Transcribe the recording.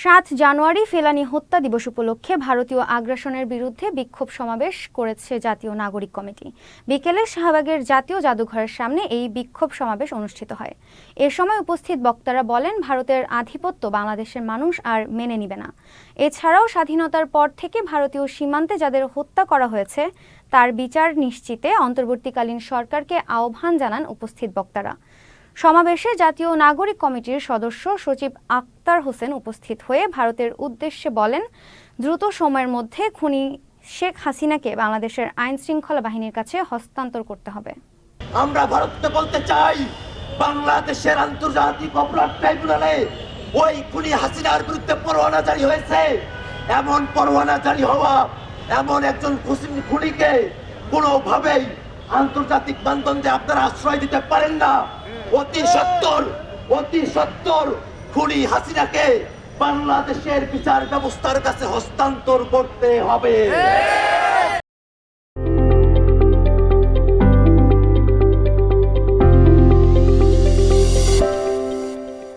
৭ জানুয়ারি ফেলানী হত্যা দিবস উপলক্ষে ভারতীয় আগ্রাসনের বিরুদ্ধে বিক্ষোভ সমাবেশ করেছে জাতীয় নাগরিক কমিটি। বিকেলে শাহবাগের জাতীয় জাদুঘরের সামনে এই বিক্ষোভ সমাবেশ অনুষ্ঠিত হয়। এ সময় উপস্থিত বক্তারা বলেন, ভারতের আধিপত্য বাংলাদেশের মানুষ আর মেনে নিবে না। এছাড়াও স্বাধীনতার পর থেকে ভারতীয় সীমান্তে যাদের হত্যা করা হয়েছে তার বিচার নিশ্চিতে অন্তর্বর্তীকালীন সরকারকে আহ্বান জানান উপস্থিত বক্তারা। সমাবেশে জাতীয় নাগরিক কমিটির সদস্য সচিব আক্তার হোসেন উপস্থিত হয়ে ভারতের উদ্দেশ্যে বলেন, দ্রুত সময়ের মধ্যে খুনি শেখ হাসিনাকে বাংলাদেশের আইন শৃঙ্খলা বাহিনীর কাছে হস্তান্তর করতে হবে। আমরা ভারতকে বলতে চাই, বাংলাদেশের আন্তর্জাতিক অপরাধ ট্রাইব্যুনালে ওই খুনি হাসিনার বিরুদ্ধে পরোয়ানা জারি হয়েছে। এমন পরোয়ানা জারি হওয়া এমন একজন খুনিকে কোনোভাবেই আন্তর্জাতিক মানদণ্ডে আপনারা আশ্রয় দিতে পারেন না। অতি সত্বর খুনি হাসিনাকে বাংলাদেশের বিচার ব্যবস্থার কাছে হস্তান্তর করতে হবে।